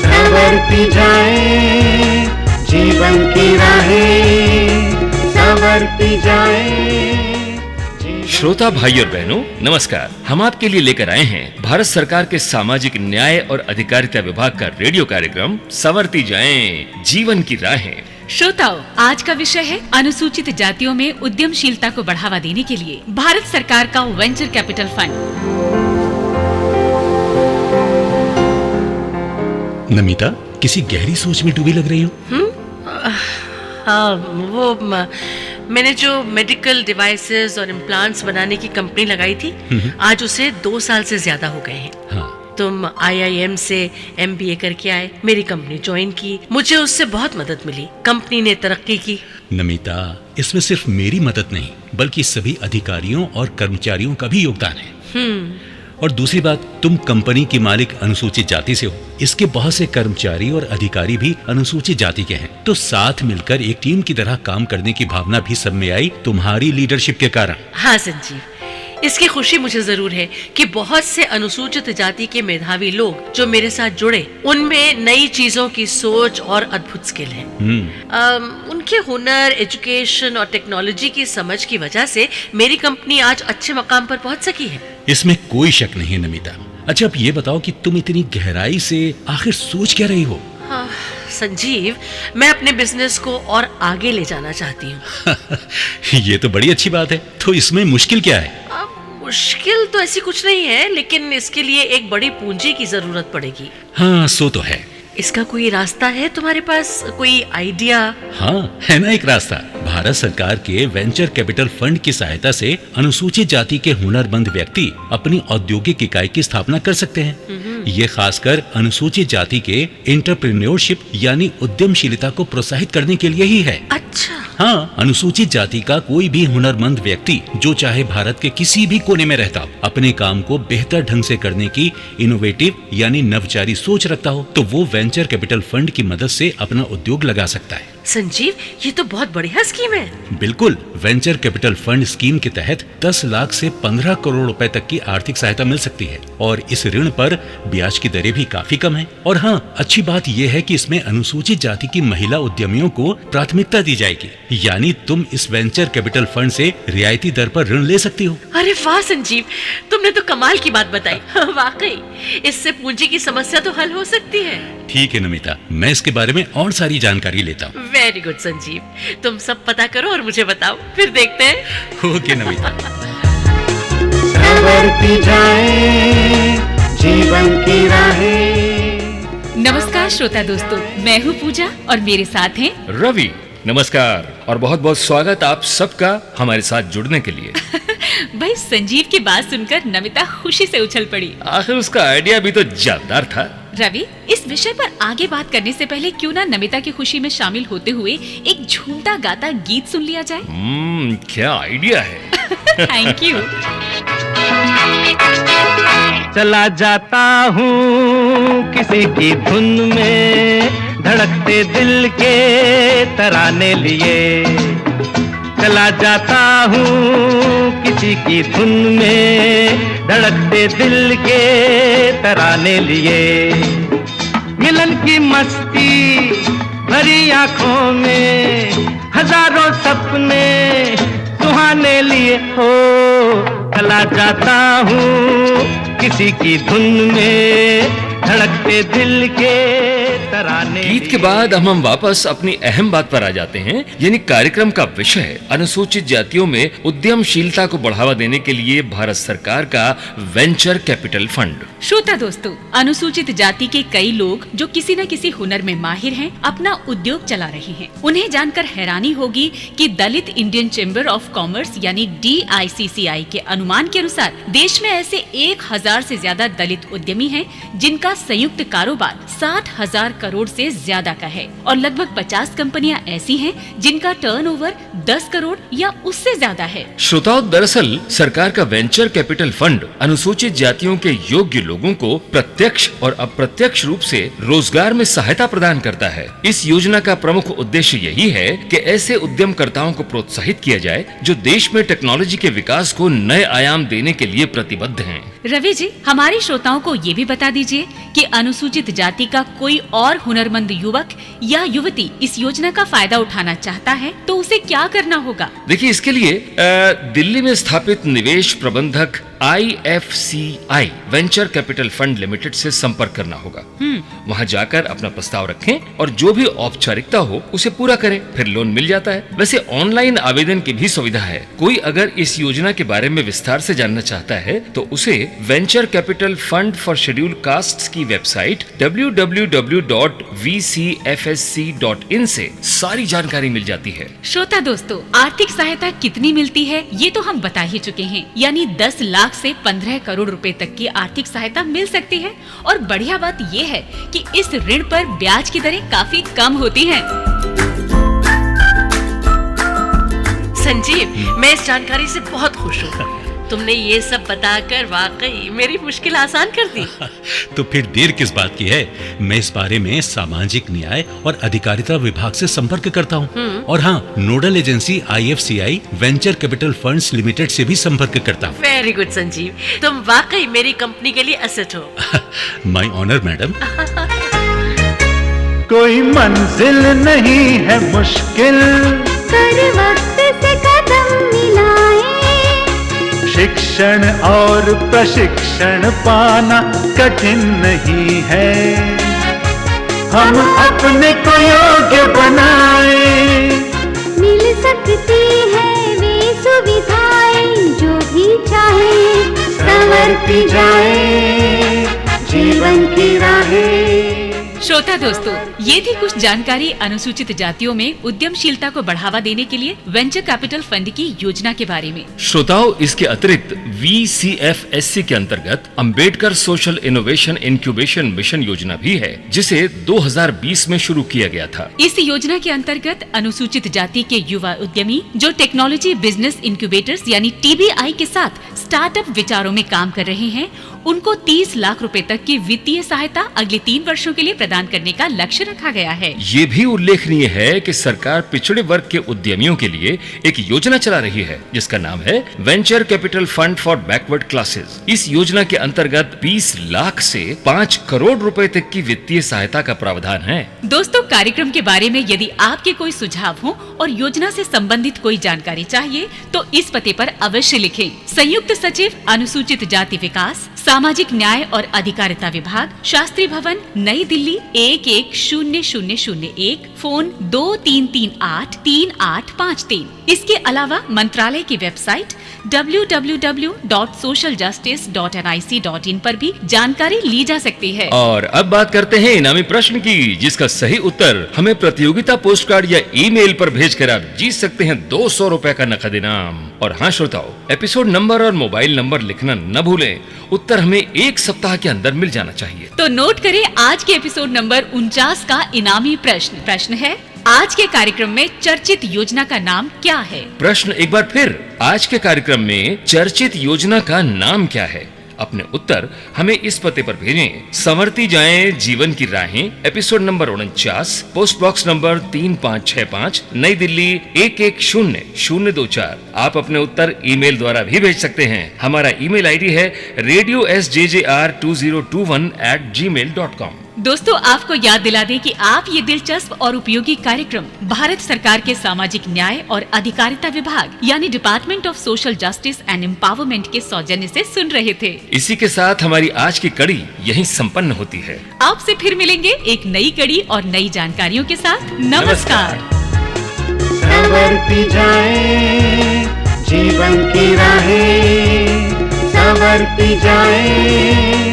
संवरती जाए जीवन की राहें, संवरती जाए। श्रोता भाई और बहनों, नमस्कार। हम आपके लिए लेकर आए हैं भारत सरकार के सामाजिक न्याय और अधिकारिता विभाग का रेडियो कार्यक्रम संवरती जाएं, जीवन की राहें। श्रोताओं, आज का विषय है अनुसूचित जातियों में उद्यमशीलता को बढ़ावा देने के लिए भारत सरकार का वेंचर कैपिटल फंड। नमिता, किसी गहरी सोच में डूबी लग रही हो। हाँ, मैंने जो मेडिकल डिवाइसेस और इम्प्लांट्स बनाने की कंपनी लगाई थी, आज उसे 2 साल से ज्यादा हो गए हैं। हाँ। तुम IIM से MBA करके आए, मेरी कंपनी ज्वाइन की, मुझे उससे बहुत मदद मिली, कंपनी ने तरक्की की। नमिता, इसमें सिर्फ मेरी मदद नहीं बल्कि सभी अधिकारियों और कर्मचारियों का भी योगदान है। और दूसरी बात, तुम कंपनी की मालिक अनुसूचित जाति से हो, इसके बहुत से कर्मचारी और अधिकारी भी अनुसूचित जाति के हैं। तो साथ मिलकर एक टीम की तरह काम करने की भावना भी सब में आई तुम्हारी लीडरशिप के कारण। हाँ संजीव, इसकी खुशी मुझे जरूर है कि बहुत से अनुसूचित जाति के मेधावी लोग जो मेरे साथ जुड़े, उनमें नई चीजों की सोच और अद्भुत स्किल है। उनके हुनर, एजुकेशन और टेक्नोलॉजी की समझ की वजह से मेरी कंपनी आज अच्छे मकाम पर पहुंच सकी है। इसमें कोई शक नहीं है नमिता। अच्छा, अब ये बताओ कि तुम इतनी गहराई से आखिर सोच क्या रही हो? हाँ, संजीव, मैं अपने बिजनेस को और आगे ले जाना चाहती हूँ। ये तो बड़ी अच्छी बात है। तो इसमें मुश्किल क्या है? मुश्किल तो ऐसी कुछ नहीं है, लेकिन इसके लिए एक बड़ी पूंजी की जरूरत पड़ेगी। हाँ, सो तो है। इसका कोई रास्ता है तुम्हारे पास, कोई आइडिया? हाँ, है ना एक रास्ता। भारत सरकार के वेंचर कैपिटल फंड की सहायता से अनुसूचित जाति के हुनरमंद व्यक्ति अपनी औद्योगिक इकाई की स्थापना कर सकते हैं। ये खासकर अनुसूचित जाति के एंटरप्रेन्योरशिप यानी उद्यमशीलता को प्रोत्साहित करने के लिए ही है। अच्छा। हाँ, अनुसूचित जाति का कोई भी हुनरमंद व्यक्ति जो चाहे भारत के किसी भी कोने में रहता हो, अपने काम को बेहतर ढंग से करने की इनोवेटिव यानी नवचारी सोच रखता हो, तो वो वेंचर कैपिटल फंड की मदद से अपना उद्योग लगा सकता है। संजीव, ये तो बहुत बढ़िया स्कीम है। बिल्कुल। वेंचर कैपिटल फंड स्कीम के तहत 10 लाख से 15 करोड़ रुपए तक की आर्थिक सहायता मिल सकती है और इस ऋण पर ब्याज की दरें भी काफी कम है। और हाँ, अच्छी बात यह है कि इसमें अनुसूचित जाति की महिला उद्यमियों को प्राथमिकता दी जाएगी, यानी तुम इस वेंचर कैपिटल फंड से रियायती दर पर ऋण ले सकती हो। अरे वाह संजीव, तुमने तो कमाल की बात बताई। वाकई इससे पूंजी की समस्या तो हल हो सकती है। ठीक है नमिता, मैं इसके बारे में और सारी जानकारी लेता हूँ। वेरी गुड संजीव, तुम सब पता करो और मुझे बताओ, फिर देखते हैं। ओके नमिता। संवरती जाए जीवन की राहें। नमस्कार श्रोता दोस्तों, मैं हूँ पूजा और मेरे साथ हैं रवि। नमस्कार और बहुत बहुत स्वागत आप सबका हमारे साथ जुड़ने के लिए। भाई, संजीव की बात सुनकर नमिता खुशी से उछल पड़ी। आखिर उसका आइडिया भी तो जानदार था। रवि, इस विषय पर आगे बात करने से पहले क्यों ना नमिता की खुशी में शामिल होते हुए एक झूमता गाता गीत सुन लिया जाए। क्या आइडिया है। Thank you. चला जाता हूँ किसी की धुन में, धड़कते दिल के तराने लिए। चला जाता हूँ किसी की धुन में, धड़कते दिल के तराने लिए। मिलन की मस्ती भरी आंखों में, हजारों सपने सुहाने लिए हो। चला जाता हूँ किसी की धुन में, धड़कते दिल के तराने। गीत के बाद हम वापस अपनी अहम बात पर आ जाते हैं, यानी कार्यक्रम का विषय अनुसूचित जातियों में उद्यमशीलता को बढ़ावा देने के लिए भारत सरकार का वेंचर कैपिटल फंड। श्रोता दोस्तों, अनुसूचित जाति के कई लोग जो किसी न किसी हुनर में माहिर हैं, अपना उद्योग चला रहे हैं। उन्हें जानकर हैरानी होगी कि दलित इंडियन चैम्बर ऑफ कॉमर्स यानी DICCI के अनुमान के अनुसार देश में ऐसे 1000 से ज्यादा दलित उद्यमी हैं, जिनका संयुक्त कारोबार 60,000 करोड़ से ज्यादा का है और लगभग 50 कंपनियां ऐसी हैं जिनका टर्नओवर 10 करोड़ या उससे ज्यादा है। श्रोताओं, दरअसल सरकार का वेंचर कैपिटल फंड अनुसूचित जातियों के योग्य लोगों को प्रत्यक्ष और अप्रत्यक्ष रूप से रोजगार में सहायता प्रदान करता है। इस योजना का प्रमुख उद्देश्य यही है कि ऐसे उद्यमकर्ताओं को प्रोत्साहित किया जाए जो देश में टेक्नोलॉजी के विकास को नए आयाम देने के लिए प्रतिबद्ध हैं। रवि जी, हमारे श्रोताओं को ये भी बता दीजिए कि अनुसूचित जाति का कोई और हुनरमंद युवक या युवती इस योजना का फायदा उठाना चाहता है तो उसे क्या करना होगा? देखिए, इसके लिए दिल्ली में स्थापित निवेश प्रबंधक IFCI venture capital fund limited से संपर्क करना होगा। वहां जाकर अपना प्रस्ताव रखें और जो भी औपचारिकता हो उसे पूरा करें, फिर लोन मिल जाता है। वैसे ऑनलाइन आवेदन की भी सुविधा है। कोई अगर इस योजना के बारे में विस्तार से जानना चाहता है तो उसे venture capital fund for scheduled castes की वेबसाइट www.vcfsc.in से सारी जानकारी मिल जाती है। श्रोता दोस्तों, आर्थिक सहायता कितनी मिलती है ये तो हम बता ही चुके हैं, यानी 10 लाख से 15 करोड़ रुपए तक की आर्थिक सहायता मिल सकती है। और बढ़िया बात ये है कि इस ऋण पर ब्याज की दरें काफी कम होती हैं। संजीव, मैं इस जानकारी से बहुत खुश हूँ। तुमने ये सब बताकर वाकई मेरी मुश्किल आसान कर दी। तो फिर देर किस बात की है? मैं इस बारे में सामाजिक न्याय और अधिकारिता विभाग से संपर्क करता हूँ। और हाँ, nodal agency IFCI venture capital funds limited से भी संपर्क करता हूँ। वेरी गुड संजीव, तुम वाकई मेरी कंपनी के लिए एसेट हो। My honour madam. कोई मंजिल नहीं है मुश्किल, कर वक्त से कदम मिलाए, शिक्षण और प्रशिक्षण पाना कठिन नहीं है। हम अपने को योग्य बनाए, मिल सकती है वे सुविधाएं जो भी चाहे, संवरती जाए जीवन की राहें। श्रोता दोस्तों, ये थी कुछ जानकारी अनुसूचित जातियों में उद्यमशीलता को बढ़ावा देने के लिए वेंचर कैपिटल फंड की योजना के बारे में। श्रोताओं, इसके अतिरिक्त VCFSC के अंतर्गत Ambedkar social innovation incubation mission योजना भी है, जिसे 2020 में शुरू किया गया था। इस योजना के अंतर्गत अनुसूचित जाति के युवा उद्यमी जो टेक्नोलॉजी बिजनेस इंक्यूबेटर्स यानी TBI के साथ स्टार्टअप विचारों में काम कर रहे हैं, उनको 30 लाख रुपए तक की वित्तीय सहायता अगले 3 वर्षों के लिए प्रदान करने का लक्ष्य रखा गया है। ये भी उल्लेखनीय है कि सरकार पिछड़े वर्ग के उद्यमियों के लिए एक योजना चला रही है जिसका नाम है venture capital fund for backward classes. इस योजना के अंतर्गत 20 लाख से 5 करोड़ रुपए तक की वित्तीय सहायता का प्रावधान है। दोस्तों, कार्यक्रम के बारे में यदि आपके कोई सुझाव हो और योजना से संबंधित कोई जानकारी चाहिए तो इस पते पर अवश्य लिखें। संयुक्त सचिव अनुसूचित जाति विकास, सामाजिक न्याय और अधिकारिता विभाग, शास्त्री भवन, नई दिल्ली 110001, फोन 23383853। इसके अलावा मंत्रालय की वेबसाइट www.socialjustice.nic.in पर भी जानकारी ली जा सकती है। और अब बात करते हैं इनामी प्रश्न की, जिसका सही उत्तर हमें प्रतियोगिता पोस्ट कार्ड या ईमेल पर भेजकर आप जीत सकते हैं 200 रुपए का नकद इनाम। और हाँ श्रोताओ, एपिसोड नंबर और मोबाइल नंबर लिखना न भूलें। उत्तर हमें 1 सप्ताह के अंदर मिल जाना चाहिए। तो नोट करें आज के एपिसोड नंबर 49 का इनामी प्रश्न है, आज के कार्यक्रम में चर्चित योजना का नाम क्या है? प्रश्न एक बार फिर, आज के कार्यक्रम में चर्चित योजना का नाम क्या है? अपने उत्तर हमें इस पते पर भेजें। संवरती जाएं जीवन की राहें, episode number 49, post box number 3565, नई दिल्ली 110024। आप अपने उत्तर ईमेल द्वारा भी भेज सकते हैं। हमारा ईमेल आईडी है radiosjjr2021@gmail.com। दोस्तों, आपको याद दिला दें कि आप ये दिलचस्प और उपयोगी कार्यक्रम भारत सरकार के सामाजिक न्याय और अधिकारिता विभाग यानी department of social justice and empowerment के सौजन्य से सुन रहे थे। इसी के साथ हमारी आज की कड़ी यहीं संपन्न होती है। आपसे फिर मिलेंगे एक नई कड़ी और नई जानकारियों के साथ। नमस्कार। संवरती जाए जीवन की राहें, संवरती जाए